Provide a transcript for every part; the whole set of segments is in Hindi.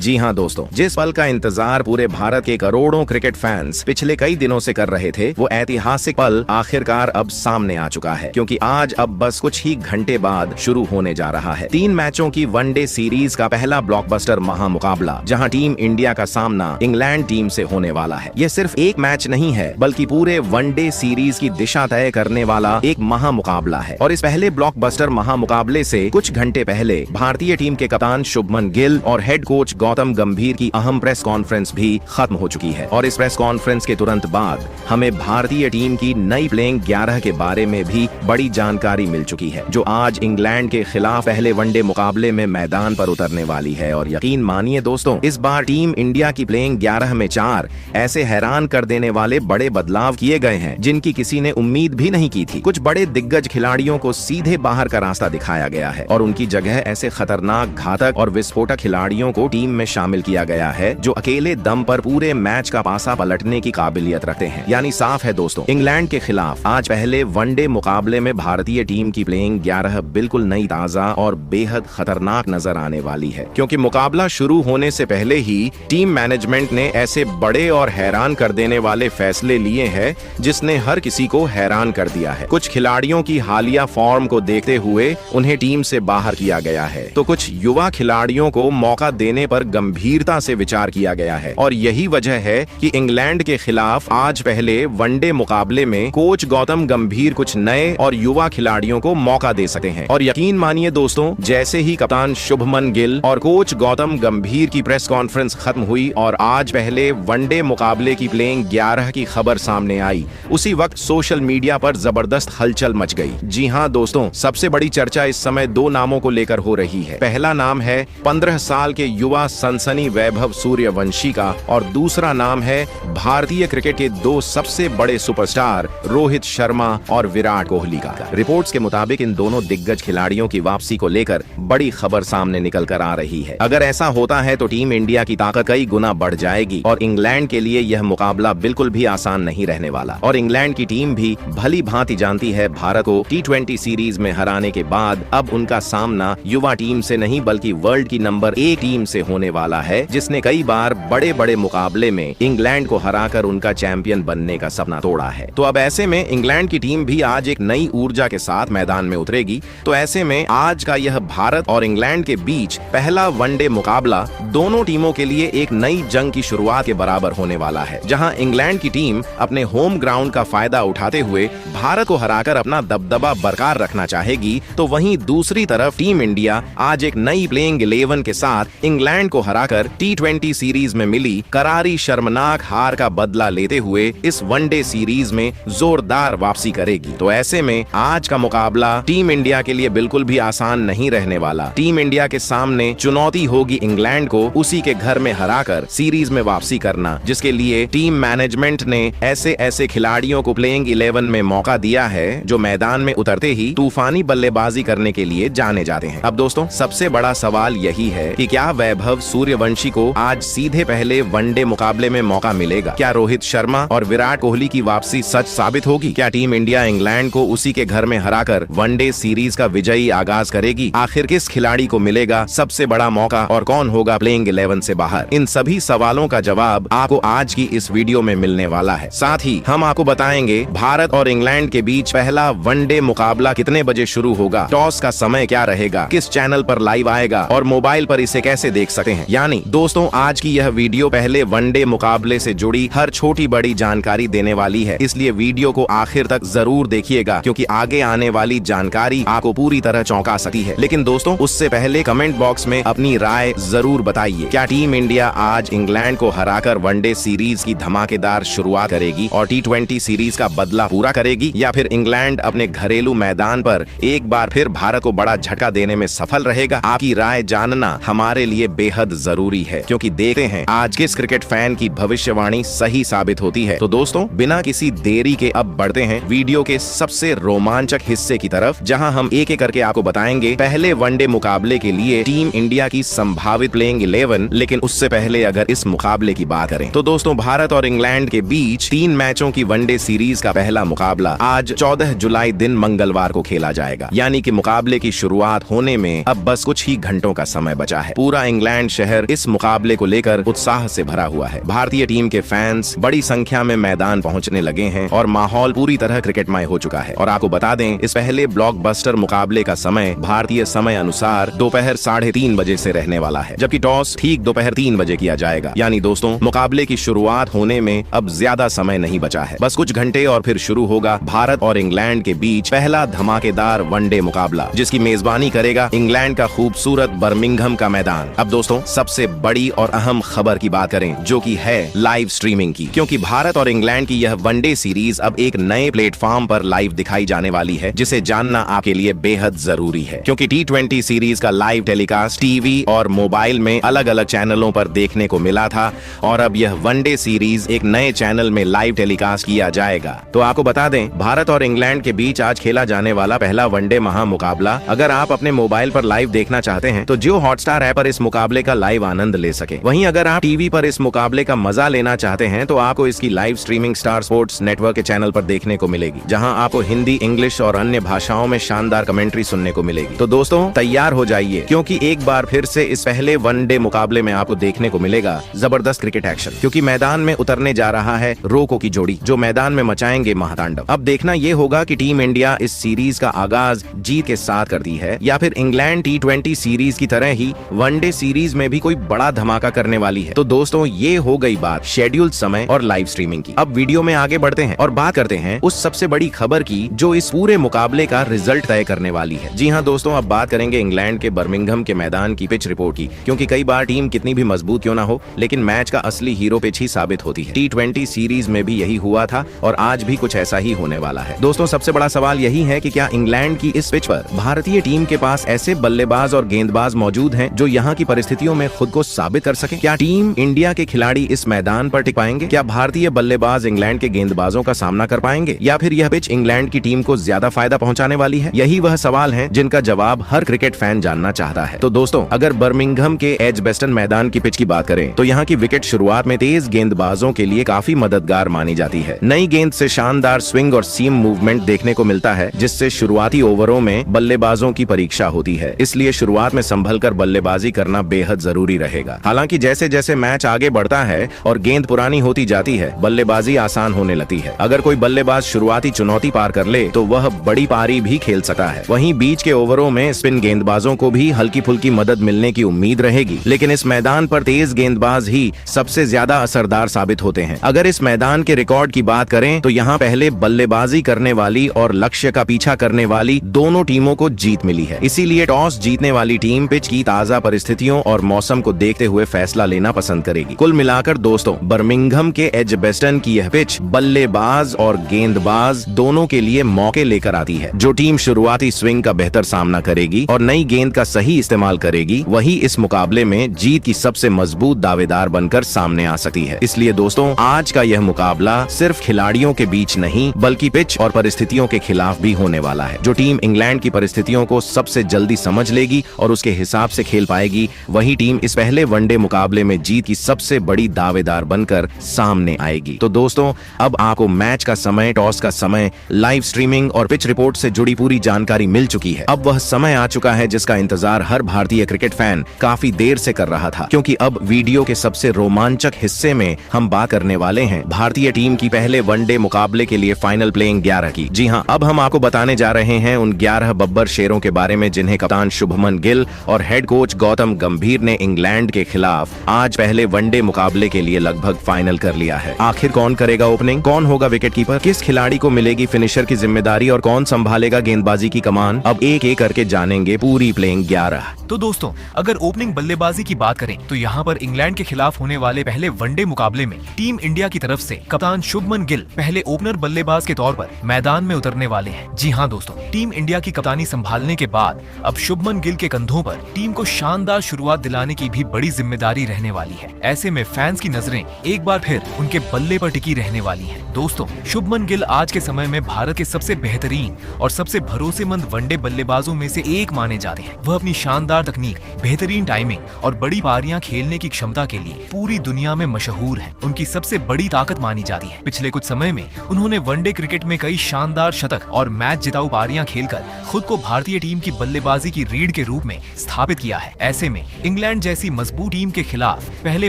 जी हाँ दोस्तों, जिस पल का इंतजार पूरे भारत के करोड़ों क्रिकेट फैंस पिछले कई दिनों से कर रहे थे, वो ऐतिहासिक पल आखिरकार अब सामने आ चुका है। क्योंकि आज अब बस कुछ ही घंटे बाद शुरू होने जा रहा है 3 मैचों की वनडे सीरीज का पहला ब्लॉकबस्टर महामुकाबला, जहां टीम इंडिया का सामना इंग्लैंड टीम से होने वाला है। यह सिर्फ एक मैच नहीं है, बल्कि पूरे वनडे सीरीज की दिशा तय करने वाला एक महामुकाबला है। और इस पहले ब्लॉकबस्टर महामुकाबले से कुछ घंटे पहले भारतीय टीम के कप्तान शुभमन गिल और हेड कोच गौतम गंभीर की अहम प्रेस कॉन्फ्रेंस भी खत्म हो चुकी है। और इस प्रेस कॉन्फ्रेंस के तुरंत बाद हमें भारतीय टीम की नई प्लेइंग 11 के बारे में भी बड़ी जानकारी मिल चुकी है, जो आज इंग्लैंड के खिलाफ पहले वनडे मुकाबले में मैदान पर उतरने वाली है। और यकीन मानिए दोस्तों, इस बार टीम इंडिया की प्लेइंग 11 में 4 ऐसे हैरान कर देने वाले बड़े बदलाव किए गए हैं, जिनकी किसी ने उम्मीद भी नहीं की थी। कुछ बड़े दिग्गज खिलाड़ियों को सीधे बाहर का रास्ता दिखाया गया है और उनकी जगह ऐसे खतरनाक, घातक और विस्फोटक खिलाड़ियों को टीम में शामिल किया गया है, जो अकेले दम पर पूरे मैच का पासा पलटने की काबिलियत रखते हैं। यानी साफ है दोस्तों, इंग्लैंड के खिलाफ आज पहले वनडे मुकाबले में भारतीय टीम की प्लेइंग 11 बिल्कुल नई, ताजा और बेहद खतरनाक नजर आने वाली है। क्योंकि मुकाबला शुरू होने से पहले ही टीम मैनेजमेंट ने ऐसे बड़े और हैरान कर देने वाले फैसले लिए हैं, जिसने हर किसी को हैरान कर दिया है। कुछ खिलाड़ियों की हालिया फॉर्म को देखते हुए उन्हें टीम से बाहर किया गया है, तो कुछ युवा खिलाड़ियों को मौका देने पर गंभीरता से विचार किया गया है। और यही वजह है कि इंग्लैंड के खिलाफ आज पहले वनडे मुकाबले में कोच गौतम गंभीर कुछ नए और युवा खिलाड़ियों को मौका दे सकते हैं। और यकीन मानिए दोस्तों, जैसे ही कप्तान शुभमन गिल और कोच गौतम गंभीर की प्रेस कॉन्फ्रेंस खत्म हुई और आज पहले वनडे मुकाबले की प्लेइंग 11 की खबर सामने आई, उसी वक्त सोशल मीडिया पर जबरदस्त हलचल मच गई। जी हाँ दोस्तों, सबसे बड़ी चर्चा इस समय 2 नामों को लेकर हो रही है। पहला नाम है 15 साल के युवा सनसनी वैभव सूर्यवंशी का, और दूसरा नाम है भारतीय क्रिकेट के 2 सबसे बड़े सुपरस्टार रोहित शर्मा और विराट कोहली का। रिपोर्ट्स के मुताबिक इन दोनों दिग्गज खिलाड़ियों की वापसी को लेकर बड़ी खबर सामने निकल कर आ रही है। अगर ऐसा होता है तो टीम इंडिया की ताकत कई गुना बढ़ जाएगी और इंग्लैंड के लिए यह मुकाबला बिल्कुल भी आसान नहीं रहने वाला। और इंग्लैंड की टीम भी भली भांति जानती है भारत को T20 सीरीज में हराने के बाद अब उनका सामना युवा टीम से नहीं, बल्कि वर्ल्ड की नंबर 1 टीम से होने वाला है, जिसने कई बार बड़े बड़े मुकाबले में इंग्लैंड को हराकर उनका चैंपियन बनने का सपना तोड़ा है। तो अब ऐसे में इंग्लैंड की टीम भी आज एक नई ऊर्जा के साथ मैदान में उतरेगी। तो ऐसे में आज का यह भारत और इंग्लैंड के बीच पहला वनडे मुकाबला दोनों टीमों के लिए एक नई जंग की शुरुआत के बराबर होने वाला है, जहां इंग्लैंड की टीम अपने होम ग्राउंड का फायदा उठाते हुए भारत को हराकर अपना दबदबा बरकरार रखना चाहेगी, तो वहीं दूसरी तरफ टीम इंडिया आज एक नई प्लेइंग 11 के साथ इंग्लैंड को हराकर T20 सीरीज में मिली करारी शर्मनाक हार का बदला लेते हुए इस वनडे सीरीज में जोरदार वापसी करेगी। तो ऐसे में आज का मुकाबला टीम इंडिया के लिए बिल्कुल भी आसान नहीं रहने वाला। टीम इंडिया के सामने चुनौती होगी इंग्लैंड को उसी के घर में हराकर सीरीज में वापसी करना, जिसके लिए टीम मैनेजमेंट ने ऐसे खिलाड़ियों को प्लेइंग 11 में मौका दिया है, जो मैदान में उतरते ही तूफानी बल्लेबाजी करने के लिए जाने जाते हैं। अब दोस्तों, सबसे बड़ा सवाल यही है कि क्या वैभव सूर्यवंशी को आज सीधे पहले वनडे मुकाबले में मौका मिलेगा? क्या रोहित शर्मा और विराट कोहली की वापसी सच साबित होगी? क्या टीम इंडिया इंग्लैंड को उसी के घर में हराकर वनडे सीरीज का विजयी आगाज करेगी? आखिर किस खिलाड़ी को मिलेगा सबसे बड़ा मौका और कौन होगा प्लेइंग 11 से बाहर? इन सभी सवालों का जवाब आपको आज की इस वीडियो में मिलने वाला है। साथ ही हम आपको बताएंगे भारत और इंग्लैंड के बीच पहला वनडे मुकाबला कितने बजे शुरू होगा, टॉस का समय क्या रहेगा, किस चैनल पर लाइव आएगा और मोबाइल पर इसे कैसे देख सकते हैं। यानी दोस्तों, आज की यह वीडियो पहले वनडे मुकाबले से जुड़ी हर छोटी बड़ी जानकारी देने वाली है, इसलिए वीडियो को आखिर तक जरूर देखिएगा, क्योंकि आगे आने वाली जानकारी आपको पूरी तरह चौंका सकती है। लेकिन दोस्तों, उससे पहले कमेंट बॉक्स में अपनी राय जरूर बताइए। क्या टीम इंडिया आज इंग्लैंड को हराकर वनडे सीरीज की धमाकेदार शुरुआत करेगी और T20 सीरीज का बदला पूरा करेगी, या फिर इंग्लैंड अपने घरेलू मैदान पर एक बार फिर भारत को बड़ा झटका देने में सफल रहेगा? आपकी राय जानना हमारे लिए बेहद जरूरी है, क्योंकि देखते हैं आज किस क्रिकेट फैन की भविष्यवाणी सही साबित होती है। तो दोस्तों, बिना किसी देरी के अब बढ़ते हैं वीडियो के सबसे रोमांचक हिस्से की तरफ, जहां हम एक एक करके आपको बताएंगे पहले वनडे मुकाबले के लिए टीम इंडिया की संभावित प्लेइंग 11। लेकिन उससे पहले अगर इस मुकाबले की बात करें तो दोस्तों, भारत और इंग्लैंड के बीच 3 मैचों की वनडे सीरीज का पहला मुकाबला आज 14 जुलाई दिन मंगलवार को खेला जाएगा। यानी कि मुकाबले की शुरुआत होने में अब बस कुछ ही घंटों का समय बचा है। पूरा इंग्लैंड शहर इस मुकाबले को लेकर उत्साह से भरा हुआ है। भारतीय टीम के फैंस बड़ी संख्या में मैदान पहुंचने लगे हैं और माहौल पूरी तरह क्रिकेटमय हो चुका है। और आपको बता दें, इस पहले ब्लॉकबस्टर मुकाबले का समय भारतीय समय अनुसार दोपहर 3:30 बजे से रहने वाला है, जबकि टॉस ठीक दोपहर 3 बजे किया जाएगा। यानी दोस्तों, मुकाबले की शुरुआत होने में अब ज्यादा समय नहीं बचा है, बस कुछ घंटे और फिर शुरू होगा भारत और इंग्लैंड के बीच पहला धमाकेदार वनडे मुकाबला, जिसकी मेजबानी करेगा इंग्लैंड का खूबसूरत बर्मिंघम का मैदान। अब दोस्तों, सबसे बड़ी और अहम खबर की बात करें, जो कि है लाइव स्ट्रीमिंग की, क्योंकि भारत और इंग्लैंड की यह वनडे सीरीज अब एक नए प्लेटफॉर्म पर लाइव दिखाई जाने वाली है, जिसे जानना आपके लिए बेहद जरूरी है। क्योंकि T20 सीरीज का लाइव टेलीकास्ट टीवी और मोबाइल में अलग अलग चैनलों पर देखने को मिला था, और अब यह वनडे सीरीज एक नए चैनल में लाइव टेलीकास्ट किया जाएगा। तो आपको बता दें, भारत और इंग्लैंड के बीच आज खेला जाने वाला पहला वनडे महामुकाबला अगर आप अपने मोबाइल पर लाइव देखना चाहते हैं तो जियो हॉटस्टार ऐप पर इस मुकाबले का लाइव आनंद ले सके। वहीं अगर आप टीवी पर इस मुकाबले का मजा लेना चाहते हैं तो आपको इसकी live streaming star sports network के चैनल पर देखने को मिलेगी, जहां आपको हिंदी, इंग्लिश और अन्य भाषाओं में शानदार कमेंट्री सुनने को मिलेगी। तो दोस्तों, तैयार हो जाइए, क्योंकि एक बार फिर से इस पहले वनडे मुकाबले में आपको देखने को मिलेगा जबरदस्त क्रिकेट एक्शन, क्योंकि मैदान में उतरने जा रहा है रोको की जोड़ी, जो मैदान में मचाएंगे महातांडव। अब देखना ये होगा कि टीम इंडिया इस सीरीज का आगाज जीत के साथ करती है, या फिर इंग्लैंड T20 सीरीज की तरह ही वनडे सीरीज में भी कोई बड़ा धमाका करने वाली है। तो दोस्तों, ये हो गई बात शेड्यूल समय और लाइव स्ट्रीमिंग की। अब वीडियो में आगे बढ़ते हैं और बात करते हैं उस सबसे बड़ी खबर की, जो इस पूरे मुकाबले का रिजल्ट तय करने वाली है। जी हाँ दोस्तों, अब बात करेंगे इंग्लैंड के बर्मिंघम के मैदान की पिच रिपोर्ट की, क्योंकि कई बार टीम कितनी भी मजबूत क्यों ना हो, लेकिन मैच का असली हीरो पिच ही साबित होती है। T20 सीरीज में भी यही हुआ था और आज भी कुछ ऐसा ही होने वाला है। दोस्तों, सबसे बड़ा सवाल यही है कि क्या इंग्लैंड की इस पिच पर भारतीय टीम के पास ऐसे बल्लेबाज और गेंदबाज मौजूद हैं जो यहाँ की परिस्थितियों में खुद को साबित कर सके? क्या टीम इंडिया के खिलाड़ी इस मैदान पर टिक पाएंगे? क्या भारतीय बल्लेबाज इंग्लैंड के गेंदबाजों का सामना कर पाएंगे, या फिर यह पिच इंग्लैंड की टीम को ज्यादा फायदा पहुंचाने वाली है? यही वह सवाल है जिनका जवाब हर क्रिकेट फैन जानना चाहता है। तो दोस्तों, अगर बर्मिंघम के एजबेस्टन मैदान की पिच की बात करें तो यहाँ की विकेट शुरुआत में तेज गेंदबाजों के लिए काफी मददगार मानी जाती है। नई गेंद से शानदार स्विंग और सीम मूवमेंट देखने को मिलता है, जिससे शुरुआती ओवरों में बल्लेबाजों की परीक्षा होती है। इसलिए शुरुआत में संभल कर बल्लेबाजी करना बेहद जरूरी रहेगा। हालांकि जैसे जैसे मैच आगे बढ़ता है और गेंद पुरानी होती जाती है, बल्लेबाजी आसान होने लगती है। अगर कोई बल्लेबाज शुरुआती चुनौती पार कर ले तो वह बड़ी पारी भी खेल सकता है। वहीं बीच के ओवरों में स्पिन गेंदबाजों को भी हल्की फुल्की मदद मिलने की उम्मीद रहेगी, लेकिन इस मैदान पर तेज गेंदबाज ही सबसे ज्यादा असरदार साबित होते हैं। अगर इस मैदान के रिकॉर्ड की बात करें तो यहाँ पहले बल्लेबाजी करने वाली और लक्ष्य का पीछा करने वाली दोनों टीमों को जीत मिली है। इसीलिए टॉस जीतने वाली टीम पिच की ताजा परिस्थितियों और मौसम को देखते हुए फैसला लेना पसंद करेगी। कुल मिलाकर दोस्तों, बर्मिंघम के एजबेस्टन की यह पिच बल्लेबाज और गेंदबाज दोनों के लिए मौके लेकर आती है। जो टीम शुरुआती स्विंग का बेहतर सामना करेगी और नई गेंद का सही इस्तेमाल करेगी, वही इस मुकाबले में जीत की सबसे मजबूत दावेदार बनकर सामने आ सकती है। इसलिए दोस्तों, आज का यह मुकाबला सिर्फ खिलाड़ियों के बीच नहीं, बल्कि पिच और परिस्थितियों के खिलाफ भी होने वाला है। जो टीम इंग्लैंड की परिस्थितियों को सबसे जल्दी समझ लेगी और उसके हिसाब से खेल पाएगी, वही टीम इस पहले वनडे मुकाबले में जीत की सबसे बड़ी दावेदार बनकर सामने आएगी। तो दोस्तों, अब आपको मैच का समय, टॉस का समय, लाइव स्ट्रीमिंग और पिच रिपोर्ट से जुड़ी पूरी जानकारी मिल चुकी है। अब वह समय आ चुका है जिसका इंतजार हर भारतीय क्रिकेट फैन काफी देर से कर रहा था, क्योंकि अब वीडियो के सबसे रोमांचक हिस्से में हम बात करने वाले हैं भारतीय टीम की पहले वनडे मुकाबले के लिए फाइनल प्लेइंग 11 की। जी हाँ, अब हम आपको बताने जा रहे हैं उन 11 बब्बर शेरों के बारे में जिन्हें कप्तान शुभमन गिल और हेड कोच गौतम गंभीर ने इंग्लैंड के खिलाफ आज पहले वनडे मुकाबले के लिए लगभग फाइनल कर लिया है। आखिर कौन करेगा ओपनिंग, कौन होगा विकेटकीपर, किस खिलाड़ी को मिलेगी फिनिशर की जिम्मेदारी और कौन संभालेगा गेंदबाजी की कमान, अब एक एक करके जानेंगे पूरी प्लेइंग 11। तो दोस्तों, अगर ओपनिंग बल्लेबाजी की बात करें तो यहाँ पर इंग्लैंड के खिलाफ होने वाले पहले वनडे मुकाबले में टीम इंडिया की तरफ से कप्तान शुभमन गिल पहले ओपनर बल्लेबाज के तौर पर मैदान में उतरने वाले हैं। जी हाँ दोस्तों, टीम इंडिया की कप्तानी संभालने के बाद अब शुभमन गिल के कंधों पर टीम को शानदार शुरुआत दिलाने की भी बड़ी जिम्मेदारी रहने वाली है। ऐसे में फैंस की नजरें एक बार फिर उनके बल्ले पर टिकी रहने वाली हैं। दोस्तों, शुभमन गिल आज के समय में भारत के सबसे बेहतरीन और सबसे भरोसेमंद वनडे बल्लेबाजों में से एक माने जाते हैं। वह अपनी शानदार तकनीक, बेहतरीन टाइमिंग और बड़ी पारियां खेलने की क्षमता के लिए पूरी दुनिया में मशहूर हैं। उनकी सबसे बड़ी ताकत मानी जाती है। पिछले कुछ समय में उन्होंने वनडे क्रिकेट में कई शानदार शतक और मैच जिताऊ पारियां खेलकर खुद को भारतीय टीम की बल्लेबाजी की रीढ़ के रूप में स्थापित किया है। ऐसे में इंग्लैंड इंग्लैंड जैसी मजबूत टीम के खिलाफ पहले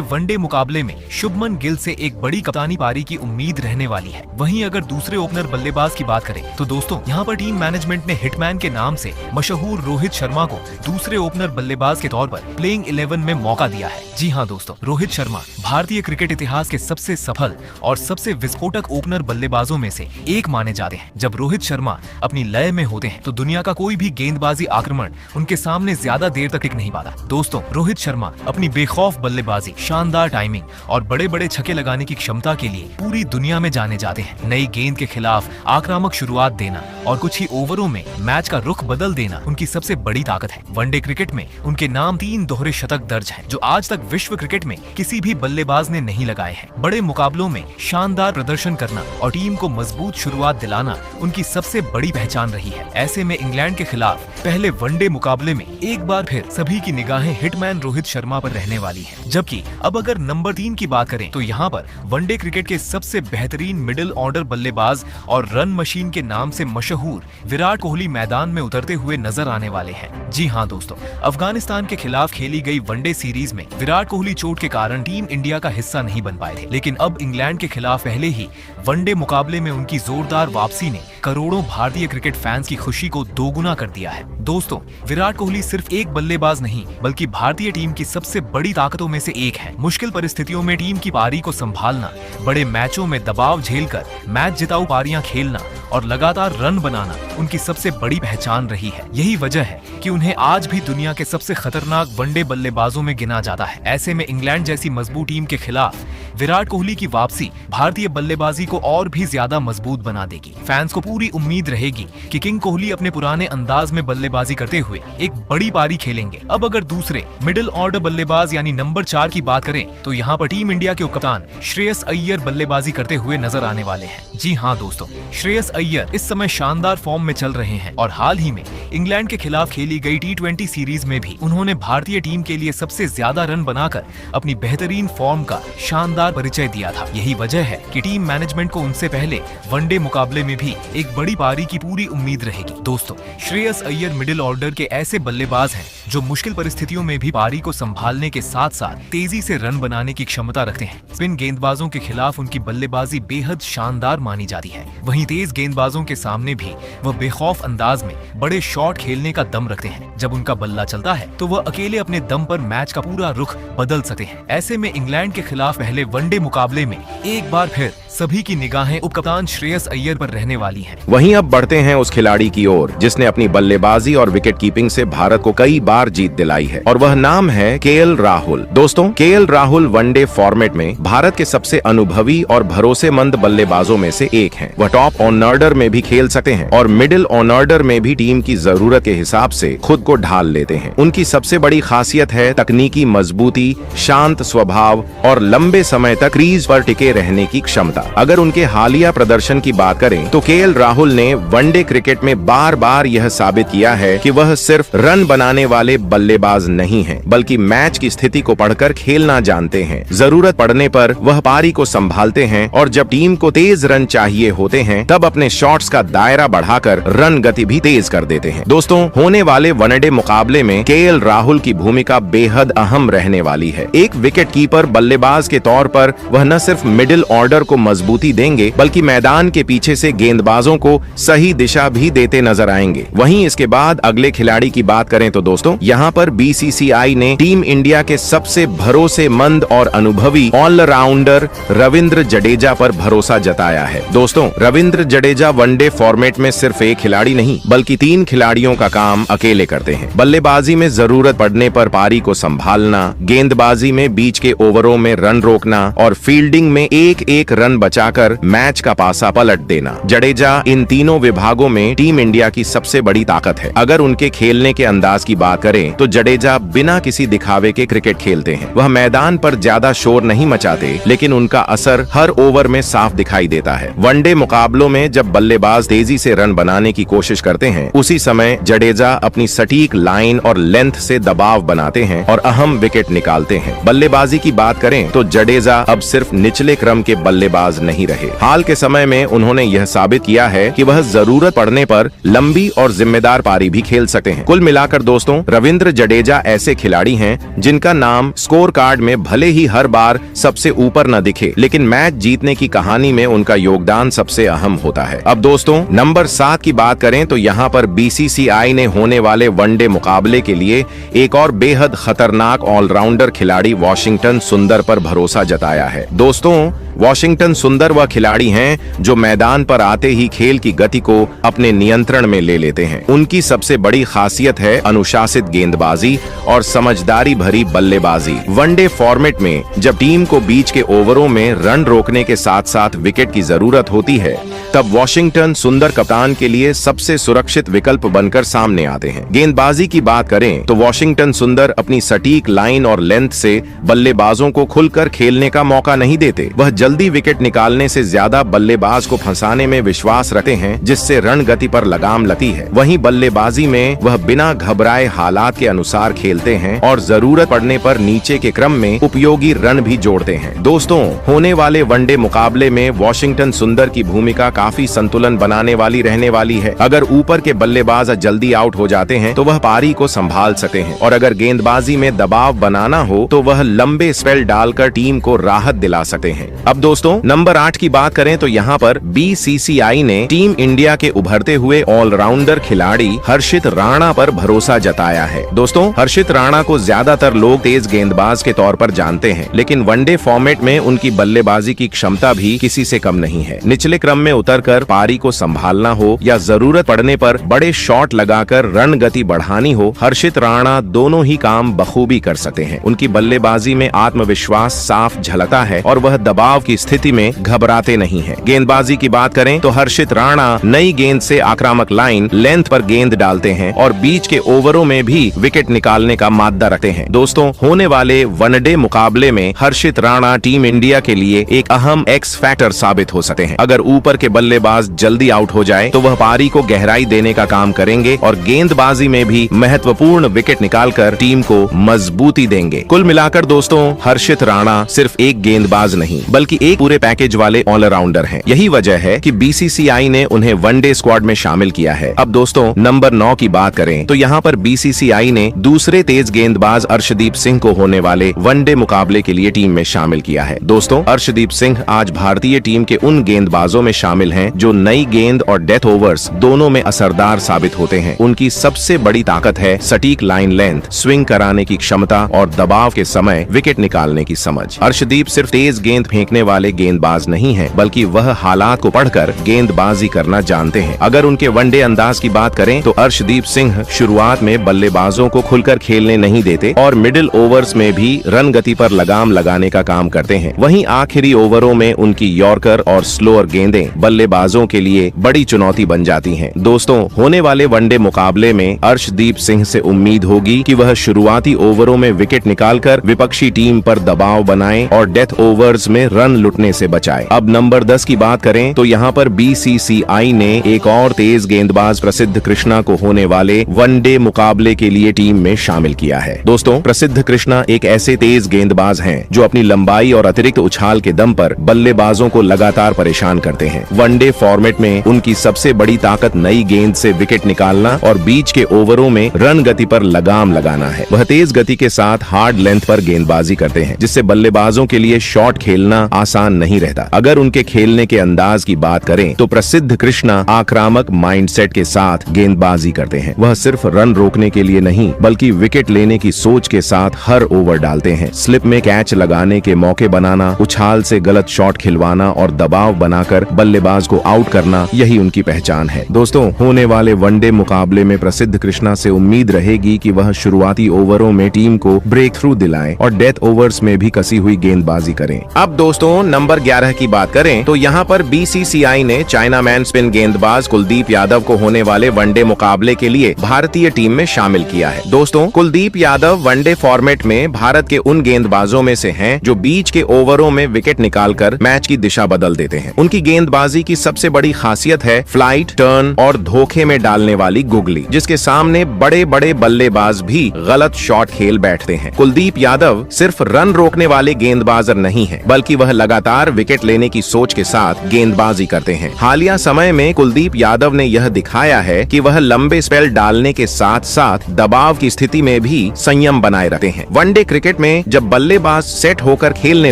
वनडे मुकाबले में शुभमन गिल से एक बड़ी कप्तानी पारी की उम्मीद रहने वाली है। वहीं अगर दूसरे ओपनर बल्लेबाज की बात करें तो दोस्तों यहाँ पर टीम मैनेजमेंट ने हिटमैन के नाम से मशहूर रोहित शर्मा को दूसरे ओपनर बल्लेबाज के तौर पर प्लेइंग 11 में मौका दिया है। जी हाँ दोस्तों, रोहित शर्मा भारतीय क्रिकेट इतिहास के सबसे सफल और सबसे विस्फोटक ओपनर बल्लेबाजों में से एक माने जाते हैं। जब रोहित शर्मा अपनी लय में होते हैं तो दुनिया का कोई भी गेंदबाजी आक्रमण उनके सामने ज्यादा देर तक टिक नहीं पाता। दोस्तों, रोहित शर्मा अपनी बेखौफ बल्लेबाजी, शानदार टाइमिंग और बड़े बड़े छक्के लगाने की क्षमता के लिए पूरी दुनिया में जाने जाते हैं। नई गेंद के खिलाफ आक्रामक शुरुआत देना और कुछ ही ओवरों में मैच का रुख बदल देना उनकी सबसे बड़ी ताकत है। वनडे क्रिकेट में उनके नाम 3 दोहरे शतक दर्ज हैं, जो आज तक विश्व क्रिकेट में किसी भी बल्लेबाज ने नहीं लगाए हैं। बड़े मुकाबलों में शानदार प्रदर्शन करना और टीम को मजबूत शुरुआत दिलाना उनकी सबसे बड़ी पहचान रही है। ऐसे में इंग्लैंड के खिलाफ पहले वनडे मुकाबले में एक बार फिर सभी की निगाहें हिटमैन रोहित शर्मा पर रहने वाली हैं। जबकि अब अगर नंबर 3 की बात करें तो यहाँ पर वनडे क्रिकेट के सबसे बेहतरीन मिडिल ऑर्डर बल्लेबाज और रन मशीन के नाम से मशहूर विराट कोहली मैदान में उतरते हुए नजर आने वाले हैं। जी हाँ दोस्तों, अफगानिस्तान के खिलाफ खेली गई वनडे सीरीज में विराट कोहली चोट के कारण टीम इंडिया का हिस्सा नहीं बन पाए थे, लेकिन अब इंग्लैंड के खिलाफ पहले ही वनडे मुकाबले में उनकी जोरदार वापसी ने करोड़ों भारतीय क्रिकेट फैंस की खुशी को दोगुना कर दिया है। दोस्तों, विराट कोहली सिर्फ एक बल्लेबाज नहीं बल्कि भारतीय टीम की सबसे बड़ी ताकतों में से एक है। मुश्किल परिस्थितियों में टीम की पारी को संभालना, बड़े मैचों में दबाव झेलकर मैच जिताऊ पारियां खेलना और लगातार रन बनाना उनकी सबसे बड़ी पहचान रही है। यही वजह है कि उन्हें आज भी दुनिया के सबसे खतरनाक वनडे बल्लेबाजों में गिना जाता है। ऐसे में इंग्लैंड जैसी मजबूत टीम के खिलाफ विराट कोहली की वापसी भारतीय बल्लेबाजी को और भी ज्यादा मजबूत बना देगी। फैंस को पूरी उम्मीद रहेगी कि किंग कोहली अपने पुराने अंदाज में बल्लेबाजी करते हुए एक बड़ी पारी खेलेंगे। अब अगर दूसरे मिडिल ऑर्डर बल्लेबाज यानी नंबर 4 की बात करें तो यहाँ पर टीम इंडिया के उपकप्तान श्रेयस अय्यर बल्लेबाजी करते हुए नजर आने वाले हैं। जी हाँ दोस्तों, श्रेयस अय्यर इस समय शानदार फॉर्म में चल रहे हैं और हाल ही में इंग्लैंड के खिलाफ खेली गई T20 सीरीज में भी उन्होंने भारतीय टीम के लिए सबसे ज्यादा रन बनाकर अपनी बेहतरीन फॉर्म का शानदार परिचय दिया था। यही वजह है कि टीम मैनेजमेंट को उनसे पहले वनडे मुकाबले में भी एक बड़ी पारी की पूरी उम्मीद रहेगी। दोस्तों, श्रेयस अय्यर मिडिल ऑर्डर के ऐसे बल्लेबाज हैं जो मुश्किल परिस्थितियों में भी पारी को संभालने के साथ साथ तेजी से रन बनाने की क्षमता रखते हैं। स्पिन गेंदबाजों के खिलाफ उनकी बल्लेबाजी बेहद शानदार मानी जाती है। वहीं तेज गेंदबाजों के सामने भी वह बेखौफ अंदाज में बड़े शॉट खेलने का दम रखते हैं। जब उनका बल्ला चलता है तो वह अकेले अपने दम पर मैच का पूरा रुख बदल सकते हैं। ऐसे में इंग्लैंड के खिलाफ पहले वनडे मुकाबले में एक बार फिर सभी की निगाहें उपकप्तान श्रेयस अय्यर पर रहने वाली हैं। वहीं अब बढ़ते हैं उस खिलाड़ी की ओर जिसने अपनी बल्लेबाजी और विकेट कीपिंग से भारत को कई बार जीत दिलाई है, और वह नाम है केएल राहुल। दोस्तों, केएल राहुल वनडे फॉर्मेट में भारत के सबसे अनुभवी और भरोसेमंद बल्लेबाजों में से एक हैं। वह टॉप ऑन ऑर्डर में भी खेल सकते हैं और मिडिल ऑन ऑर्डर में भी टीम की जरूरत के हिसाब से खुद को ढाल लेते हैं। उनकी सबसे बड़ी खासियत है तकनीकी मजबूती, शांत स्वभाव और लंबे समय तक क्रीज पर टिके रहने की क्षमता। अगर उनके हालिया प्रदर्शन की बात करें तो केएल राहुल ने वनडे क्रिकेट में बार बार यह साबित किया है कि वह सिर्फ रन बनाने वाले बल्लेबाज नहीं हैं, बल्कि मैच की स्थिति को पढ़कर खेलना जानते हैं। जरूरत पड़ने पर वह पारी को संभालते हैं और जब टीम को तेज रन चाहिए होते हैं तब अपने शॉट्स का दायरा बढ़ाकर रन गति भी तेज कर देते हैं। दोस्तों, होने वाले वनडे मुकाबले में केएल राहुल की भूमिका बेहद अहम रहने वाली है। एक विकेट कीपर बल्लेबाज के तौर पर वह न सिर्फ मिडिल ऑर्डर को मजबूती देंगे बल्कि मैदान के पीछे से गेंदबाजों को सही दिशा भी देते नजर आएंगे। वहीं इसके बाद अगले खिलाड़ी की बात करें तो दोस्तों, यहाँ पर बीसीसीआई ने टीम इंडिया के सबसे भरोसेमंद और अनुभवी ऑलराउंडर रविंद्र जडेजा पर भरोसा जताया है। दोस्तों, रविंद्र जडेजा वनडे फॉर्मेट में सिर्फ एक खिलाड़ी नहीं बल्कि 3 खिलाड़ियों का काम अकेले करते हैं। बल्लेबाजी में जरूरत पड़ने पर पारी को संभालना, गेंदबाजी में बीच के ओवरों में रन रोकना और फील्डिंग में एक रन बचाकर मैच का पासा पलट देना। जडेजा इन तीनों विभागों में टीम इंडिया की सबसे बड़ी ताकत है। अगर उनके खेलने के अंदाज की बात करें तो जडेजा बिना किसी दिखावे के क्रिकेट खेलते हैं। वह मैदान पर ज्यादा शोर नहीं मचाते, लेकिन उनका असर हर ओवर में साफ दिखाई देता है। वनडे मुकाबलों में जब बल्लेबाज तेजी से रन बनाने की कोशिश करते हैं, उसी समय जडेजा अपनी सटीक लाइन और लेंथ से दबाव बनाते हैं और अहम विकेट निकालते हैं। बल्लेबाजी की बात करें तो जडेजा अब सिर्फ निचले क्रम के बल्लेबाज बल्लेबाज नहीं रहे। हाल के समय में उन्होंने यह साबित किया है कि वह जरूरत पड़ने पर लंबी और जिम्मेदार पारी भी खेल सकते हैं। कुल मिलाकर दोस्तों, रविंद्र जडेजा ऐसे खिलाड़ी हैं जिनका नाम स्कोर कार्ड में भले ही हर बार सबसे ऊपर न दिखे, लेकिन मैच जीतने की कहानी में उनका योगदान सबसे अहम होता है। अब दोस्तों, नंबर 7 की बात करें तो यहाँ पर बीसीसीआई ने होने वाले वनडे मुकाबले के लिए एक और बेहद खतरनाक ऑलराउंडर खिलाड़ी वॉशिंगटन सुंदर पर भरोसा जताया है। दोस्तों, वॉशिंगटन सुंदर वह खिलाड़ी हैं जो मैदान पर आते ही खेल की गति को अपने नियंत्रण में ले लेते हैं। उनकी सबसे बड़ी खासियत है अनुशासित गेंदबाजी और समझदारी भरी बल्लेबाजी। वनडे फॉर्मेट में जब टीम को बीच के ओवरों में रन रोकने के साथ साथ विकेट की जरूरत होती है, तब वॉशिंगटन सुंदर कप्तान के लिए सबसे सुरक्षित विकल्प बनकर सामने आते हैं। गेंदबाजी की बात करें तो वॉशिंगटन सुंदर अपनी सटीक लाइन और लेंथ से बल्लेबाजों को खुलकर खेलने का मौका नहीं देते। वह जल्दी विकेट निकालने से ज्यादा बल्लेबाज को फंसाने में विश्वास रखते हैं, जिससे रन गति पर लगाम लगती है। वहीं बल्लेबाजी में वह बिना घबराए हालात के अनुसार खेलते हैं और जरूरत पड़ने पर नीचे के क्रम में उपयोगी रन भी जोड़ते हैं। दोस्तों, होने वाले वनडे मुकाबले में वॉशिंगटन सुंदर की भूमिका काफी संतुलन बनाने वाली रहने वाली है। अगर ऊपर के बल्लेबाज जल्दी आउट हो जाते हैं तो वह पारी को संभाल सकते हैं, और अगर गेंदबाजी में दबाव बनाना हो तो वह लंबे स्पेल डालकर टीम को राहत दिला सकते हैं। अब दोस्तों, नंबर 8 की बात करें तो यहाँ पर बीसीसीआई ने टीम इंडिया के उभरते हुए ऑलराउंडर खिलाड़ी हर्षित राणा पर भरोसा जताया है। दोस्तों, हर्षित राणा को ज्यादातर लोग तेज गेंदबाज के तौर पर जानते हैं, लेकिन वनडे फॉर्मेट में उनकी बल्लेबाजी की क्षमता भी किसी से कम नहीं है। निचले क्रम में उतरकर पारी को संभालना हो या जरूरत पड़ने पर बड़े शॉट लगाकर रन गति बढ़ानी हो, हर्षित राणा दोनों ही काम बखूबी कर सकते हैं। उनकी बल्लेबाजी में आत्मविश्वास साफ झलकता है और वह दबाव की स्थिति में घबराते नहीं हैं। गेंदबाजी की बात करें तो हर्षित राणा नई गेंद से आक्रामक लाइन लेंथ पर गेंद डालते हैं और बीच के ओवरों में भी विकेट निकालने का माद्दा रखते हैं। दोस्तों, होने वाले वनडे मुकाबले में हर्षित राणा टीम इंडिया के लिए एक अहम एक्स फैक्टर साबित हो सकते हैं। अगर ऊपर के बल्लेबाज जल्दी आउट हो जाए तो वह पारी को गहराई देने का काम करेंगे और गेंदबाजी में भी महत्वपूर्ण विकेट निकालकर टीम को मजबूती देंगे। कुल मिलाकर दोस्तों, हर्षित राणा सिर्फ एक गेंदबाज नहीं बल्कि एक पूरे पैकेज वाले ऑलराउंडर हैं। यही वजह है कि बीसीसीआई ने उन्हें वनडे स्क्वाड में शामिल किया है। अब दोस्तों, नंबर 9 की बात करें तो यहाँ पर बीसीसीआई ने दूसरे तेज गेंदबाज अर्शदीप सिंह को होने वाले वनडे मुकाबले के लिए टीम में शामिल किया है। दोस्तों, अर्शदीप सिंह आज भारतीय टीम के उन गेंदबाजों में शामिल हैं जो नई गेंद और डेथ ओवर्स दोनों में असरदार साबित होते हैं। उनकी सबसे बड़ी ताकत है सटीक लाइन लेंथ, स्विंग कराने की क्षमता और दबाव के समय विकेट निकालने की समझ। अर्शदीप सिर्फ तेज गेंद फेंकने वाले गेंदबाज नहीं हैं, बल्कि वह हालात को पढ़कर गेंदबाजी करना जानते हैं। अगर उनके वनडे अंदाज की बात करें तो अर्शदीप सिंह शुरुआत में बल्लेबाजों को खुलकर खेलने नहीं देते और मिडिल ओवर्स में भी रन गति पर लगाम लगाने का काम करते हैं। वहीं आखिरी ओवरों में उनकी यॉर्कर और स्लोअर गेंदें बल्लेबाजों के लिए बड़ी चुनौती बन जाती हैं। दोस्तों, होने वाले वनडे मुकाबले में अर्शदीप सिंह से उम्मीद होगी कि वह शुरुआती ओवरों में विकेट निकालकर विपक्षी टीम पर दबाव बनाए और डेथ ओवर्स में रन लुटने से बचाए। अब नंबर 10 की बात करें तो यहाँ पर बीसीसीआई ने एक और तेज गेंदबाज प्रसिद्ध कृष्णा को होने वाले वनडे मुकाबले के लिए टीम में शामिल किया है। दोस्तों, प्रसिद्ध कृष्णा एक ऐसे तेज गेंदबाज हैं जो अपनी लंबाई और अतिरिक्त उछाल के दम पर बल्लेबाजों को लगातार परेशान करते हैं। वनडे फॉर्मेट में उनकी सबसे बड़ी ताकत नई गेंद से विकेट निकालना और बीच के ओवरों में रन गति पर लगाम लगाना है। वह तेज गति के साथ हार्ड लेंथ पर गेंदबाजी करते हैं, जिससे बल्लेबाजों के लिए शॉट खेलना आसान नहीं रहता। अगर उनके खेलने के अंदाज की बात करें तो प्रसिद्ध कृष्णा आक्रामक माइंडसेट के साथ गेंदबाजी करते हैं। वह सिर्फ रन रोकने के लिए नहीं बल्कि विकेट लेने की सोच के साथ हर ओवर डालते हैं। स्लिप में कैच लगाने के मौके बनाना, उछाल से गलत शॉट खिलवाना और दबाव बनाकर बल्लेबाज को आउट करना, यही उनकी पहचान है। दोस्तों, होने वाले वनडे मुकाबले में प्रसिद्ध कृष्णा से उम्मीद रहेगी कि वह शुरुआती ओवरों में टीम को ब्रेक थ्रू दिलाएं और डेथ ओवर्स में भी कसी हुई गेंदबाजी करें। अब दोस्तों, नंबर 11 की बात करें तो यहाँ पर बीसीसीआई ने चाइना मैन स्पिन गेंदबाज कुलदीप यादव को होने वाले वनडे मुकाबले के लिए भारतीय टीम में शामिल किया है। दोस्तों, कुलदीप यादव वनडे फॉर्मेट में भारत के उन गेंदबाजों में से हैं जो बीच के ओवरों में विकेट निकालकर मैच की दिशा बदल देते हैं। उनकी गेंदबाजी की सबसे बड़ी खासियत है फ्लाइट, टर्न और धोखे में डालने वाली गुगली, जिसके सामने बड़े बड़े बल्लेबाज भी गलत शॉट खेल बैठते हैं। कुलदीप यादव सिर्फ रन रोकने वाले गेंदबाजर नहीं है, बल्कि वह लगातार विकेट लेने की सोच के साथ गेंदबाजी करते हैं। हालिया समय में कुलदीप यादव ने यह दिखाया है कि वह लंबे स्पेल डालने के साथ साथ दबाव की स्थिति में भी संयम बनाए रखते हैं। वनडे क्रिकेट में जब बल्लेबाज सेट होकर खेलने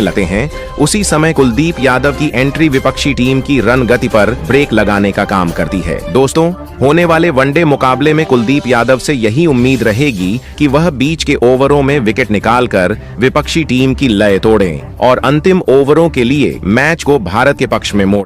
लगते हैं, उसी समय कुलदीप यादव की एंट्री विपक्षी टीम की रन गति पर ब्रेक लगाने का काम करती है। दोस्तों, होने वाले वनडे मुकाबले में कुलदीप यादव से यही उम्मीद रहेगी कि वह बीच के ओवरों में विकेट निकालकर विपक्षी टीम की लय तोड़ें और अंतिम ओवरों के लिए मैच को भारत के पक्ष में मोड़